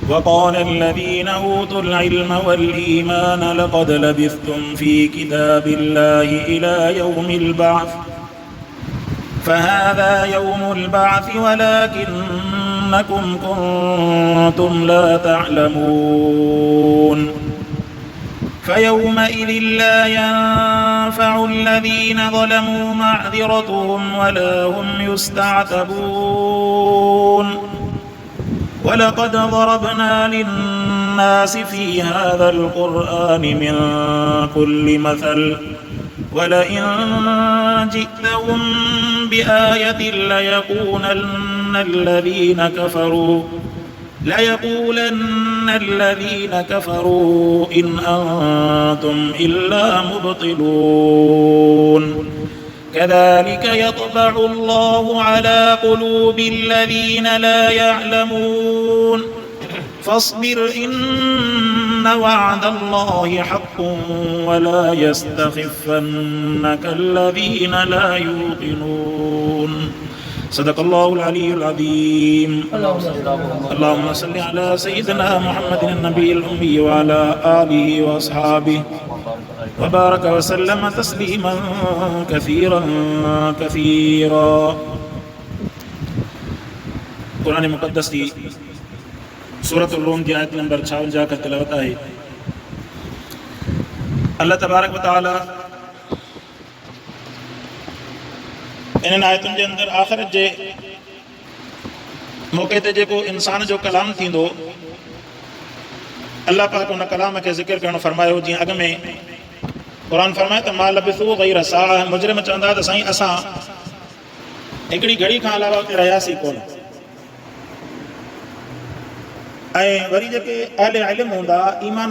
وقال الذين أوتوا العلم والإيمان لقد لبثتم في كتاب الله إلى يوم البعث فهذا يوم البعث ولكنكم كنتم لا تعلمون فيومئذ لا ينفع الذين ظلموا معذرتهم ولا هم يستعتبون ولقد ضربنا للناس في هذا القرآن من كل مثل ولئن جئتهم بآية ليقولن الذين كفروا إن أنتم إلا مبطلون كذلك يطبع الله على قلوب الذين لا يعلمون فاصبر إن وعد الله حق ولا يستخفنك الذين لا يوقنون صدق الله العلي العظيم اللهم صل على سيدنا محمد النبي الأمي وعلى آله وأصحابه وبارك وسلم تسليما كثيرا كثيرا قرآن مقدس دی سورة الروم دی آیت نمبر 56 کا تلاوت ہے. اللہ تبارک و تعالی ان آیتن کے اندر آخرت جے موقع تے جے کو انسان جو کلام تھیندو اللہ پاک ان کلام کے ذکر کرنو فرمایو جی اگ میں قرآن فرمائے تو ما لبثوا غیر ساعہ مجرم چوندا تو سائیں اساں ہکڑی گھڑی کھان علاوہ تے رہیاسی کون اے وری جے کہ اہل علم ہوندا ایمان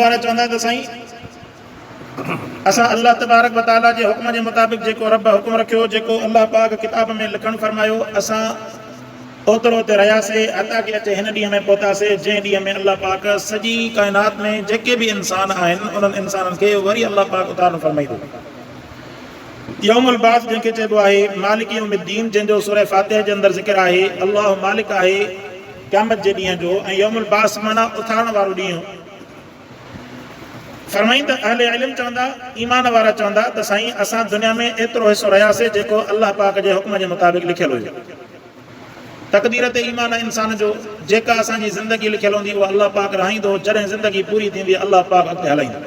وارا چوندا تو سائیں اساں اللہ تبارک و تعالی جے حکم جے مطابق جے کو رب حکم رکھیو جے کو اللہ پاک کتاب میں لکھن فرمايو اساں اوترو تے رہیاسے عطا کے اچے ہن ڈींहं میں پہتاسے جے ڈींहं میں اللہ پاک سجی کائنات میں جيڪي بھی انسان آهن انہن انسانن کي وری اللہ پاک اتارن فرمائيندو. یوم البعث جن کے چیبو آهي مالک یوم الدین جن جو سورہ فاتحہ جے اندر ذکر آهي اللہ مالک آهي قیامت جے ڈींहं جو ۽ یوم البعث مانا اٿارن وارو ڏينهن فرمائیں اہل علم چوندا ایمان وارا چوندا تو سائیں اساں دنیا میں ایترو حصو رہیاسے جيڪو اللہ پاک جے حکم جے مطابق لکھل ہوئے. تقدیر تے ایمان انسان جو جيڪا اساں جی زندگی لکھل ہوندی وہ اللہ پاک رہائيندو جڏهن زندگی پوری ٿيندي اللہ پاک اڳتي هلائيندو.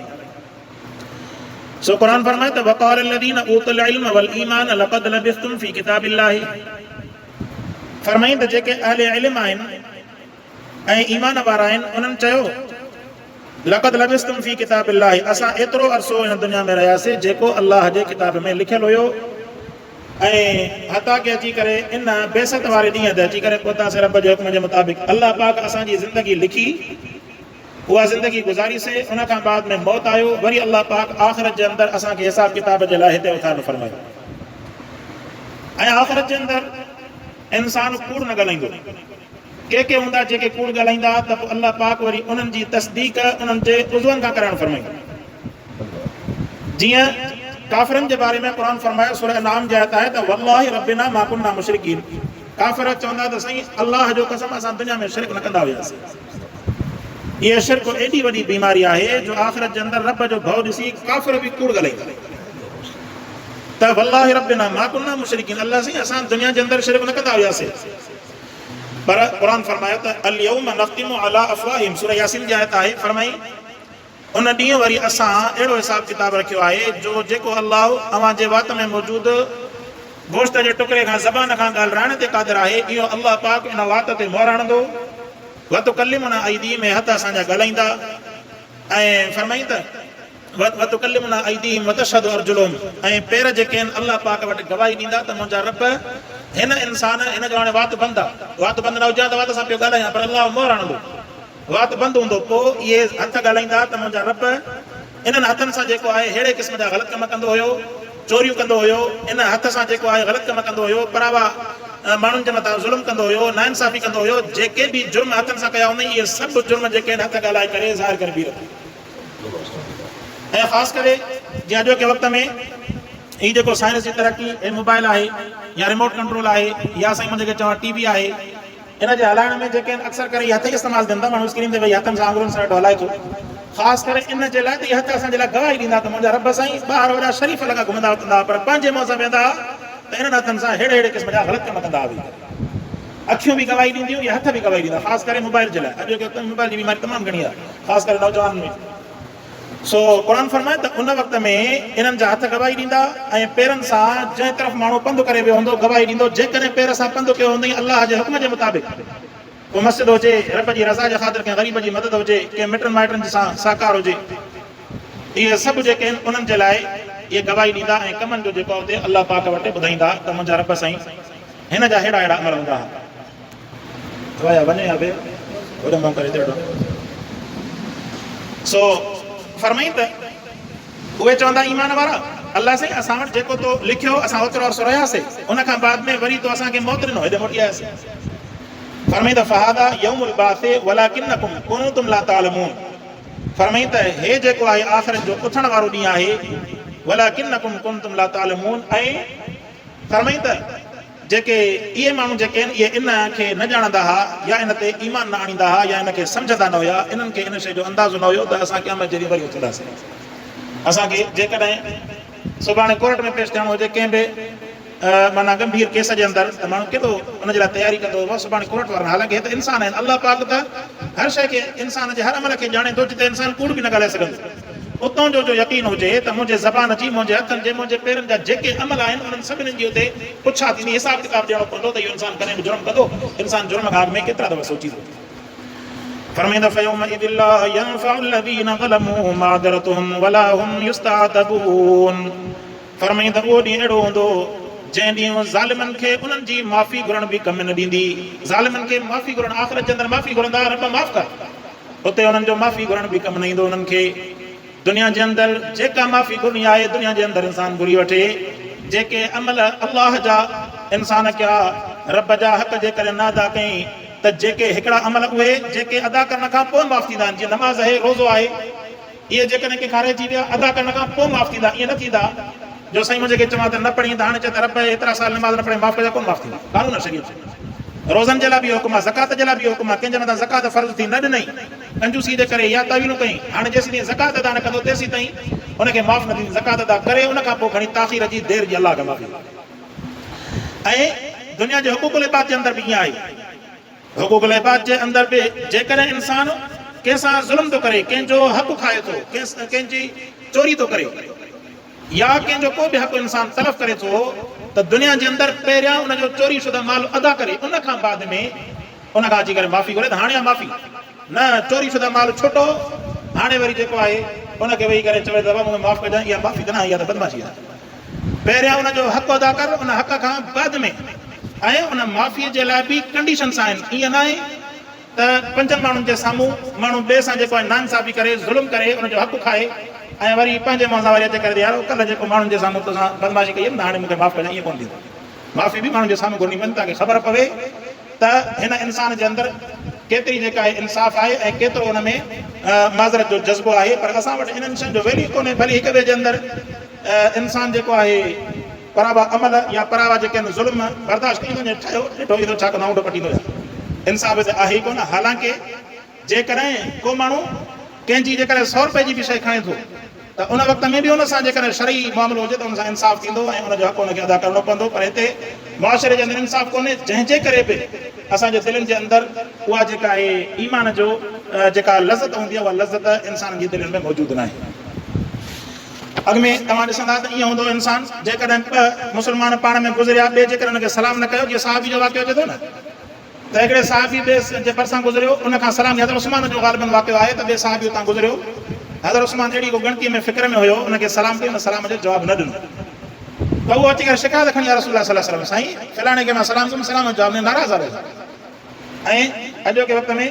سو قرآن فرمائے تو وقال الذين اوتوا العلم والایمان لقد لبثتم في كتاب الله فرمائیں تو جيڪي اهل علم آهن ۽ ایمان وارا آهن انهن چيو لقد لبثتم في كتاب الله اساں ایترو عرصو ان دنیا میں رہیاسے جيڪو اللہ جي کتاب میں لکھل ہويو حتیٰ کہ اچی کرے ان بیست وارے ڈींहं تے اچی کرے پوتا سے رب جو حکم کے مطابق اللہ پاک اساں جی زندگی لکھی وہ زندگی گزاری سے ان کا بعد میں موت آیو وری اللہ پاک آخرت کے اندر اساں کے حساب کتاب جے لاہے تے اتار فرمایا آخرت کے اندر انسان کوڑ نہ گلائندو کے ہوندا جے کہ کوڑ گلائندا تے اللہ پاک وری انہن جی تصدیق انہن جے عضوان کا کرن فرمایا. جیاں کافرن کے بارے میں قرآن فرمایا سورہ انعام جے آتا ہے تو واللہ ربنا ما كنا مشرکین کافر چوندا تو صحیح اللہ جو قسم اساں دنیا میں شرک نہ کندا ہویاسے. یہ شرک ایڈی وڈی بیماری ہے جو آخرت کے اندر رب جو بھو ڈسی کافر بھی کوڑ گلائندا تو واللہ ربنا ما كنا مشرکین اللہ سے اساں دنیا کے اندر شرک نہ کندا ہویاسے. پر قرآن فرمایا تو اليوم نختم على افواہہم سورہ یاسین جے آتا ہے فرمائی ان ڈींहं वरी असां अहिड़ो हिसाब किताब रखियो आहे जो जेको अल्लाह अवां जे वात में मौजूद गोश्त जे टुकड़े खां ज़बान खां ॻाल्हाइण ते क़ादिर आहे इहो अल्लाह पाक इन वात ते मोहर हणंदो वतुकल्लिमुना अयदीहिम हथ असांजा ॻाल्हाईंदा ऐं फरमाईं त वतुकल्लिमुना अयदीहिम वतशहदु अर्जुलुहुम ऐं पेर जेके आहिनि अल्लाह पाक वटि गवाही ॾींदा त मुंहिंजा रब हिन इंसान हिन जो हाणे वात बंदि आहे वात बंदि न हुजे त वात सां पियो ॻाल्हायां पर अल्लाह मोहर हणंदो वात बंदि हूंदो पोइ इहे हथ ॻाल्हाईंदा त मुंहिंजा रब इन्हनि हथनि सां जेको आहे अहिड़े क़िस्म जा ग़लति कम कंदो हुयो चोरियूं कंदो हुयो इन हथ सां जेको आहे ग़लति कम कंदो हुयो परावा माण्हुनि जे मथां ज़ुल्म कंदो हुयो नाइंसाफ़ी कंदो हुयो जेके बि जुर्म हथनि सां कया हूंदा इहे सभु जुर्म जेके आहिनि हथ ॻाल्हाए करे ज़ाहिर करे बीह रखो. ऐं ख़ासि करे जे अॼोके वक़्त में हीउ जेको साइंस जी तरक़ी मोबाइल आहे या रिमोट कंट्रोल आहे या साईं मुंहिंजे चवां टीवी आहे इन जे हलाइण में जेके अक्सर करे हथ ई इस्तेमालु थियनि था, माण्हू स्क्रीन ते भई हथनि सां आङुरियुनि सां हलाए थो, ख़ासि करे इन जे लाइ त इहे हथ असांजे लाइ गवाही ॾींदा त मुंहिंजा रब साईं ॿाहिरि वॾा शरीफ़ लॻा घुमंदा वठंदा, पर पंहिंजे मुंहं सां वेंदा त इन्हनि हथनि सां अहिड़े अहिड़े क़िस्म जा ग़लति कम कंदा हुआ। अखियूं बि गवाही ॾींदियूं, इहे हथ बि गवाही ॾींदा, ख़ासि करे मोबाइल जे लाइ। अॼु मोबाइल जी बीमारी तमामु घणी आहे, ख़ासि करे नौजवाननि में। सो क़ुर फरमाए त उन वक़्त में इन्हनि जा हथ गवाही ॾींदा ऐं पेरनि सां जंहिं तरफ़ माण्हू पंधु करे वियो हूंदो गवाही ॾींदो। जेकॾहिं पेर सां पंधु कयो हूंदई अलाह जे हुक्म जे मुताबिक़, को मस्जिद हुजे, रब जी रज़ा जे ख़ातिर कंहिं ग़रीब जी मदद हुजे, कंहिं मिटनि माइटनि सां साकार हुजे, इहे सभु जेके आहिनि उन्हनि जे लाइ इहे गवाही ॾींदा ऐं कमनि जो जेको हुते अलाह पाक वटि ॿुधाईंदा त मुंहिंजा रब साईं हिन जा अहिड़ा अहिड़ा अमल हूंदा हुआ। वञे या बे करे सो फरमाई त उहे चवंदा ईमान वारा अलाह साईं असां वटि जेको तो लिखियो असां ओतिरो अर्सो रहियासीं, उन खां बाद में वरी तो असांखे मौत ॾिनो, हेॾे मोटी आयासीं। फरमाई त फहादा यौमुल बासे वलाकिन्नकुम कुनतुम ला तालमून। फरमाई त हे जेको आहे आख़िरत जो उथण वारो ॾींहुं आहे, वलाकिन्नकुम कुनतुम ला तालमून। ऐं फरमाई त जेके इहे माण्हू जेके आहिनि इहे इन खे न ॼाणंदा हुआ या इन ते ईमान न आणींदा हुआ या इन खे सम्झंदा न हुया, इन्हनि खे इन शइ जो अंदाज़ो न हुयो त असां क़यामत जे ॾींहुं वरी उथंदासीं। असांखे जेकॾहिं सुभाणे कोर्ट में पेश थियणो हुजे कंहिं बि माना गंभीर केस जे अंदरि, त माण्हू केॾो उनजे लाइ तयारी कंदो हुओ सुभाणे कोर्ट वारा। हालांकि हे त इंसान आहिनि, अलाह पाक त हर शइ खे इंसान जे हर अमल खे ॼाणे थो, जिते इंसान कूड़ बि न ॻाल्हाए सघंदो। उतां जो यकीन हुजे त मुंहिंजे ज़बान जी, मुंहिंजे हथनि जे, मुंहिंजे पेरनि जा जेके अमल आहिनि उन्हनि सभिनीनि जी हुते पुछा थींदी, हिसाब किताब ॾियणो पवंदो त इहो इंसान कॾहिं बि जुर्म कंदो। इंसान जुर्म खां अॻु में केतिरा दफ़ा सोची थो। फरमाईंदा फयौमइज़ ला यंफउ الذين ظلموا معذرتهم वला هم يستعتبون। फरमाईंदा उहो ॾींहुं अहिड़ो हूंदो जंहिं ॾींहुं ज़ालिमनि खे उन्हनि जी माफ़ी घुरण बि कमु न ॾींदी। ज़ालिमनि खे माफ़ी घुरण, आख़िरत जे अंदरि माफ़ी घुरंदा, रब माफ़ कर, उते उन्हनि जो माफ़ी घुरण बि कमु न ईंदो उन्हनि खे। दुनिया जे अंदरि जेका माफ़ी घुरणी आहे दुनिया जे अंदरि इंसान घुरी वठे। जेके अमल अलाह जा इंसान कया, रब जा हक़ जे करे न अदा कई, त जेके हिकिड़ा अमल उहे जेके अदा करण खां पोइ माफ़ थींदा आहिनि, जीअं नमाज़ आहे, रोज़ो आहे, इहे जेकॾहिं कंहिंखां रहिजी विया अदा करण खां पोइ माफ़ थींदा, ईअं न थींदा जो साईं मुंहिंजे चवां त न पढ़ी त हाणे चए त रब एतिरा साल नमाज़ न पढ़े माफ़ कजा, कोन माफ़ थींदा। कानून शरीयत रोज़नि जे लाइ बि हुकुम आहे, ज़कात जे लाइ बि हुकुम आहे। कंहिंजे मथां ज़कात फ़र्ज़ थी न ॾिनई कंजूसी जे करे या तावीलूं कई, हाणे जेसीं ताईं ज़कात अदा न कंदो तेसीं ताईं हुनखे माफ़ न थींदी। ज़कात अदा करे उन खां पोइ खणी ताख़ीर जी देरि जी अलाह खां माफ़ी। ऐं दुनिया जे हुक़ूक़ुल इबाद जे अंदरि बि ईअं आहे। हुक़ूक़ुल इबाद जे अंदरि बि जेकॾहिं इंसान कंहिंसां ज़ुल्म थो करे, कंहिंजो हक़ खाए थो, कंहिंजी चोरी थो करे या कंहिंजो को बि हक़ इंसान तलफ़ करे थो, त दुनिया जे अंदरि पहिरियां उनजो चोरी शुदा माल अदा करे, उन खां बाद में उन खां अची करे माफ़ी घुरे। त हाणे आहे माफ़ी न, चोरी शुदा माल छुटो, हाणे वरी जेको आहे उनखे वेही करे चवे त मूंखे माफ़ कजांइ, इहा माफ़ी कना, इहा त बदमाशी आहे। पहिरियां उनजो हक़ अदा कर, उन हक़ खां बाद में। ऐं उन माफ़ीअ जे लाइ बि कंडीशन्स आहिनि। ईअं न आहे त पंजनि माण्हुनि जे साम्हूं माण्हू ॿिए सां जेको आहे नाइंसाफ़ी करे, ज़ुल्म करे, उनजो हक़ खाए ऐं वरी पंहिंजे मुंहं सां वरी अचे करे यार कल्ह जेको माण्हुनि जे साम्हूं तोसां बदमाशी कई न, हाणे मूंखे माफ़ कजांइ, ईअं कोन थींदो। माफ़ी बि माण्हुनि जे साम्हूं घुरणी पवंदी ताकी ख़बर पवे त हिन इंसान जे अंदरि केतिरी जेका आहे इंसाफ़ आहे ऐं केतिरो हुन में माज़रत जो जज़्बो आहे। पर असां वटि इन्हनि शयुनि जो वैल्यू कोन्हे। भली हिक ॿिए जे अंदरि इंसान जेको आहे परावा अमल या परावा जेके आहिनि ज़ुल्म बर्दाश्त कई वञे, ठहियो ॾिठो ईंदो छा कंदा ऊंट पटींदो इंसाफ़ त आहे ई कोन। हालांकि जेकॾहिं को माण्हू कंहिंजी जेकॾहिं 100 रुपए जी बि शइ खणे थो त उन वक़्त में बि हुन सां जेकॾहिं शरई मामिलो हुजे त हुन सां इंसाफ़ थींदो ऐं हुनजो हक़ हुनखे अदा करिणो पवंदो। पर हिते मुआशिरे जे अंदरि इंसाफ़ कोन्हे, जंहिंजे करे बि असांजे दिलनि जे अंदरि उहा जेका आहे ईमान जो जेका लज़त हूंदी आहे, उहा लज़त इंसान जी दिलनि में मौजूदु न आहे। अॻ में तव्हां ॾिसंदा त ईअं हूंदो इंसान जेकॾहिं मुस्लमान पाण में गुज़रिया, ॿिए जेकॾहिं हुनखे सलाम न कयो, जीअं साहबी जो वाक़ियो अचे थो न, त हिकिड़े साहबी ॿिए जे भरिसां गुज़रियो, उन खां सलाम, हज़रत उस्मान जो ग़ालिबन वाक़ियो आहे त ॿिए साहबी उतां गुज़रियो, हज़रत उस्मान अहिड़ी को गिणतीअ में फ़िक्र में हुयो, उनखे सलाम कयो, उन सलाम जो जवाबु न ॾिनो, त उहो अची करे शिकायत खणी रसूलुल्लाह सल्लल्लाहु अलैहि वसल्लम, साईं फलाणे खे मां सलाम कयुमि, सलाम जो जवाबु ॾिनो, नाराज़ आहे। ऐं अॼोके वक़्त में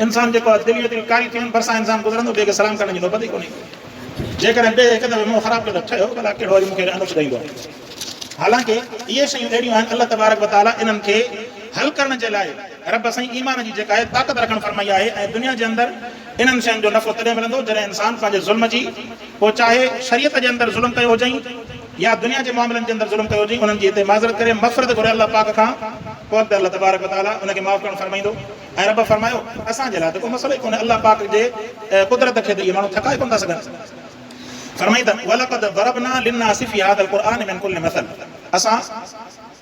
इंसान जेको आहे दिलियूं एतिरियूं कारी थियूं आहिनि, भरिसां इंसान गुज़रंदो, ॿिए खे सलाम करण जी नौबत ई कोन्हे। जेकॾहिं ॿिए हिकु दफ़े मुंहुं ख़राबु कयो त ठहियो, भला कहिड़ो वरी मूंखे अनुच ॾींदो आहे। हालांकि इहे शयूं अहिड़ियूं आहिनि, अल्लाह तबारक व तआला इन्हनि खे हल करण जे लाइ रब साईं ईमान जी जेका आहे ताक़त रखणु फरमाई आहे। ऐं दुनिया जे अंदरि इन्हनि शयुनि जो नफ़ो तॾहिं मिलंदो जॾहिं इंसान पंहिंजे ज़ुल्म जी, पोइ चाहे शरीयत जे अंदरि ज़ुल्म कयो हुजई या दुनिया जे मामलनि जे अंदरि ज़ुल्म कयो हुजई, उन्हनि जी हिते माज़रत करे मफ़रत घुरे अल्लाह पाक खां पोइ त अल्लाह तबारक व तआला उनखे माफ़ करणु फरमाईंदो ऐं रब फरमायो असांजे लाइ त को मसइलो ई कोन्हे अल्लाह पाक जे कुदरत खे त इहे माण्हू थकाए कोन था सघनि फरमाई त वलक़द ज़रबना लिन्नासि फ़ी हाज़ल क़ुरआन मिन कुल्लि मसल असां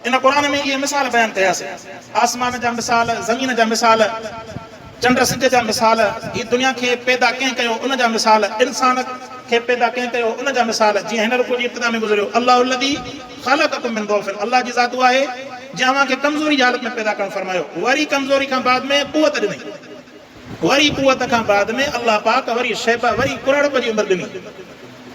इन क़ुरान में इहे मिसाल बयान कयासीं आसमान जा मिसाल ज़मीन जा मिसाल चंड सिज जा मिसाल ही दुनिया खे पैदा कंहिं कयो उन जा मिसाल इंसान खे पैदा कंहिं कयो उन जा मिसाल जीअं हिन रुकू जी इब्तिदा में गुज़रियो अल्लाहु लज़ी ख़लक़कुम मिन ज़ौफ़िन अल्लाह जी ज़ात आहे जंहिं अव्हांखे कमज़ोरी जी हालत में पैदा करणु फरमायो वरी कमज़ोरी खां बाद में कुवत ॾिनई वरी कुवत खां बाद में अल्लाह पाक वरी शैबा वरी कुरड़प जी उमिरि ॾिनी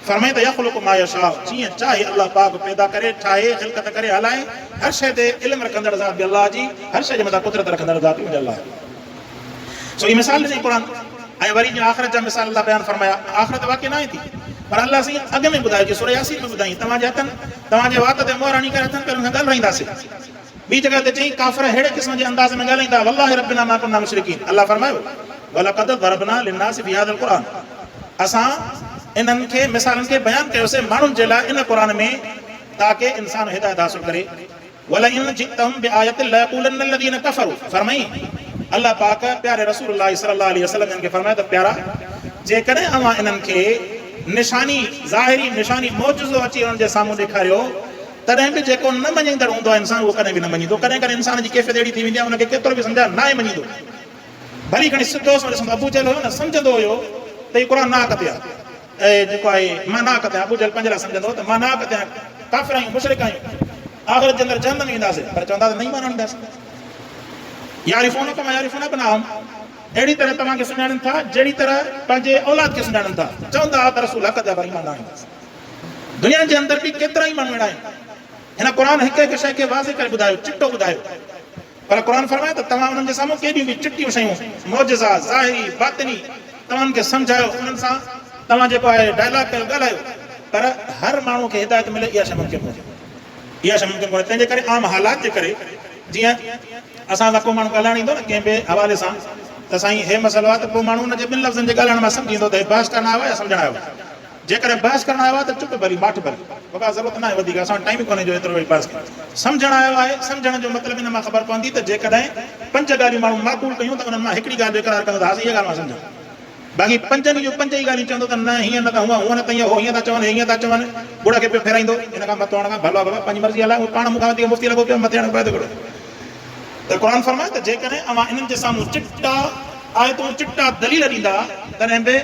फरमाए त यख़्लुक़ु मा यशा जीअं चाहे अल्लाह पाक पैदा करे ठाहे ख़िलक़त करे हलाए हर शइ ते इल्म रखंदड़ ज़ात बि अल्लाह जी हर शइ जे मथां कुदरत रखंदड़ ज़ात बि अल्लाह सो ही मिसाल ॾिनी क़ुर ऐं वरी जीअं आख़िरत जा मिसाल अल्लाह बयानु फरमाया आख़िरत वाक़ई न आहे थी पर अल्लाह साईं अॻु में ॿुधायो सूरह यासीन में ॿुधाई तव्हांजे हथनि तव्हांजे वात ते मोहर हणी करे हथनि पहिरियों ॻाल्हाईंदासीं ॿी जॻह ते चई काफ़िर अहिड़े क़िस्म जे अंदाज़ में ॻाल्हाईंदा वल्लाहि रब्बिना मा कुन्ना मुशरिकीन अल्लाह फरमायो वलक़द ज़रबना लिन्नासि फ़ी हाज़ल क़ुरआन असां इन्हनि खे मिसालनि खे बयानु कयोसीं माण्हुनि जे लाइ इन क़ुर में ताकी इंसान हिदायत हासिल करे वलइन जितहुम बिआयतिन लयक़ूलन्न الذين कफ़रू फरमाई अल्लाह पाक प्यारे रसूलुल्लाह सल्लल्लाहु अलैहि वसल्लम इन्हनि खे फरमाए त प्यारा जेकॾहिं अव्हां इन्हनि खे निशानी ज़ाहिरी निशानी मौजूज़ो अची उन्हनि जे साम्हूं ॾेखारियो तॾहिं बि जेको न मञींदड़ हूंदो आहे इंसान उहो कॾहिं बि न मञींदो कॾहिं कॾहिं इंसान जी कैफ़ियत अहिड़ी थी वेंदी आहे उनखे केतिरो बि सम्झाए न आहे मञींदो भली खणी सिधो अबू जहल हुयो न सम्झंदो हुयो त हीउ क़ुर नाक ते आहे जेको आहे मां नाक ते अबू जहल पंहिंजे लाइ सम्झंदो त मां नाक ते काफ़िर आहियूं मुशरिक आहियूं आख़िरत जे अंदरि जहन्नम में ईंदासीं पर चवंदा त न ईमान आणींदासीं यारिफ़ून कमा यारिफ़ून अपनाहुम अहिड़ी तरह तव्हांखे सुञाणनि था जहिड़ी तरह पंहिंजे औलाद खे सुञाणनि था चवंदा त रसूल हक़ जा पर ईमान आणींदासीं दुनिया जे अंदरि बि केतिरा ई माण्हू अहिड़ा आहिनि हिन क़ुर हिकु हिकु शइ खे वाज़े करे ॿुधायो चिटो ॿुधायो पर क़ुर फरमाए त तव्हां उन्हनि जे साम्हूं केॾियूं बि चिटियूं शयूं मौजज़ा ज़ाहिरी बातिनी तव्हां खे सम्झायो उन्हनि सां तव्हां जेको आहे डायलॉग कयो ॻाल्हायो पर हर माण्हू खे हिदायत मिले इहा शइ मुमकिन कोन्हे इहा शइ मुमकिन कोन्हे तंहिंजे करे आम हालात जे करे जीअं असां सां को माण्हू ॻाल्हाइण ईंदो न कंहिं ॿिए हवाले सां त साईं हे मसइलो आहे त पोइ माण्हू हुनजे ॿिनि लफ़्ज़नि जे ॻाल्हाइण मां सम्झींदो त हे बहस करणु आयो आहे या सम्झणु आयो आहे जेकॾहिं बहस करणु आयो आहे त चुप भली माठ भली मूंखे ज़रूरत न आहे वधीक असां टाइम ई कोन्हे जो एतिरो वरी बहस कयूं सम्झणु आयो आहे सम्झण जो मतिलबु इन मां ख़बर पवंदी त जेकॾहिं पंज ॻाल्हियूं माण्हू माक़ूल कयूं त उन्हनि मां हिकिड़ी ॻाल्हि बेक़रार कंदो त हा इहा ॻाल्हि मां सम्झां बाक़ी पंजनि जूं पंज ई ॻाल्हियूं चवंदो त न हीअं न त हूअं न त हीअं हो हीअं था चवनि हीअं था चवनि बुढ़ खे पियो फेराईंदो इन खां मथो हण खां भलो आहे बाबा पंहिंजी मर्ज़ी हलाए पाण मूंखां वधीक मुफ़्ती लॻो पियो मथे हण पियो थो त क़ुर फरमाए त जेकॾहिं अव्हां इन्हनि जे साम्हूं चिटा आयतूं चिटा दलील ॾींदा तॾहिं बि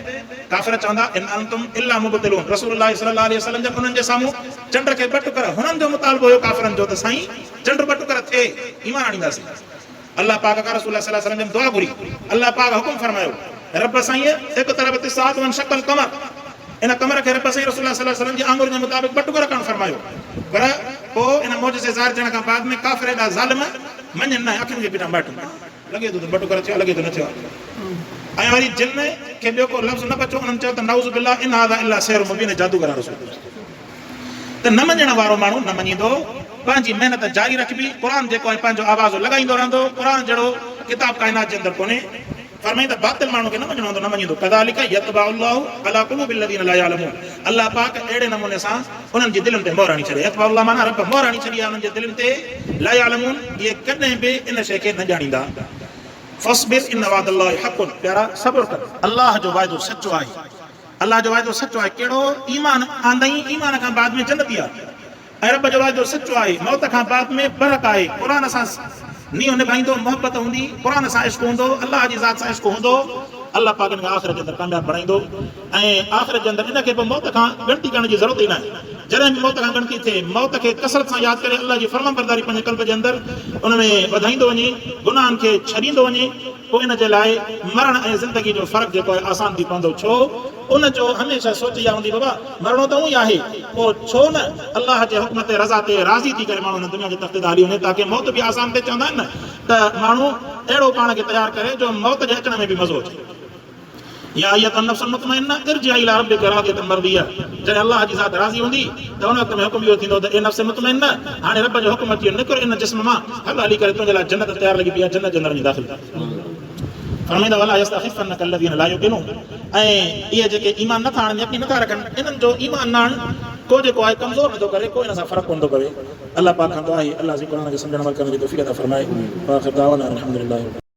काफ़िर चवंदा इन अंतुम इल्ला मुबतिलून रसूलुल्लाह सल्लल्लाहु अलैहि वसल्लम जब उन्हनि जे साम्हूं चंड खे बटु कर हुननि जो मुतालबो हुयो काफ़िरनि जो त साईं चंड बटु कर थिए ईमान आणींदासीं अल्लाह पाक का रसूलुल्लाह सल्लल्लाहु अलैहि वसल्लम दुआ घुरी अल्लाह पाक हुकुम फरमायो रब साईं हिकु तरफ़ ते सात वन शकल कमर इन कमर खे रब साईं रसूलुल्लाह सल्लल्लाहु अलैहि वसल्लम जे आंगुर जे मुताबिक़ बटु कर करणु फरमायो पर पोइ इन मौजज़े ज़ाहिर थियण खां बाद में काफ़िर एॾा ज़ालिम मञनि न अखियुनि खे बीठा माटनि लॻे थो त बटु कर थियो लॻे थो न थियो ऐं वरी जिन खे ॿियो को लफ़्ज़ न बचो उन्हनि चयो त नाउज़ बिल्लाह इन हाज़ा इल्ला सिहरुम मुबीन जादूगर रसूल त न मञण वारो माण्हू न मञींदो पंहिंजी महिनत जारी रखबी क़ुर जेको आहे पंहिंजो आवाज़ लॻाईंदो रहंदो क़ुर जहिड़ो किताब काइनात जे अंदरि कोन्हे फरमाई त बातिल माण्हू खे न मञणो हूंदो न मञींदो कज़ालिक यतबअल्लाहु अला क़ुलूबिल लज़ीना ला यअलमून अल्लाह पाक अहिड़े नमूने सां उन्हनि जी दिलनि ते मोहर हणी छॾे यतबअल्लाह माना रब मोहर हणी छॾी आहे उन्हनि जे दिलनि ते ला यअलमून इहे कॾहिं बि इन शइ खे न ॼाणींदा फस्बिर इन वादल्लाहि हक़ुन प्यारा सब्र कर अल्लाह जो वाइदो सचो आहे अल्लाह जो वाइदो सचो आहे कहिड़ो ईमान आंदई ईमान खां बाद में जन्नती आहे ऐं रब जो वाइदो सचो आहे मौत खां बाद में बरक आहे क़ुर सां नींहुं निभाईंदो मोहबत हूंदी क़ुर सां इश्क हूंदो अल्लाह जी ज़ात सां इश्क हूंदो अल्लाह पाक हिन खे आख़िरत जे अंदरि कामयाबु बणाईंदो ऐं आख़िरत जे अंदरि इनखे पोइ मौत खां ॻणती करण जी ज़रूरत ई न आहे जॾहिं बि मौत खां ॻणती थिए मौत खे कसरत सां यादि करे अल्लाह जी फर्माबरदारी पंहिंजे क़ल्ब जे अंदरि उन में वधाईंदो वञे गुनाहनि खे छॾींदो वञे पोइ इन जे लाइ मरण ऐं ज़िंदगी जो फ़र्क़ु जेको आहे आसान थी पवंदो छो उन जो हमेशह सोच इहा हूंदी बाबा मरणो त उहो ई आहे पोइ छो न अल्लाह जे हुक्म ते रज़ा ते राज़ी थी करे माण्हू हिन दुनिया जे तख़्ते ते हली वञे ताकी मौत बि आसान ते चवंदा आहिनि न त माण्हू अहिड़ो पाण खे तयारु करे जो मौत जे अचण में बि मज़ो अचे या अय्युहन नफ्सुल मुतमइन्ना इरजिअ इला रब्बिका राज़ियतन मर्दिया जॾहिं अल्लाह जी ज़ात राज़ी हूंदी त उन वक़्त में हुकुम इहो थींदो त ए नफ्स मुतमइन्ना हाणे रब जो हुकुम अची वियो निकिर इन जिस्म मां हल हली करे तुंहिंजे लाइ जन्नत तयारु लॻी पई आहे जन्नत जे अंदरि वञी दाख़िल फरमाईंदा वला यस्तख़िफ़न्नक अलज़ीना ला युक़िनून ऐं इहे जेके ईमान नथा आणनि यकीन नथा रखनि इन्हनि जो ईमान न आणनि को जेको आहे कमज़ोर नथो करे कोई हिन सां फ़र्क़ु कोन थो पवे अलाह पाक खां दुआ आहे अलाह जी क़ुरान खे सम्झण वारे करण जी तौफ़ीक़ अता फ़रमाए। आख़िर दावाना अल्हम्दुलिल्लाह।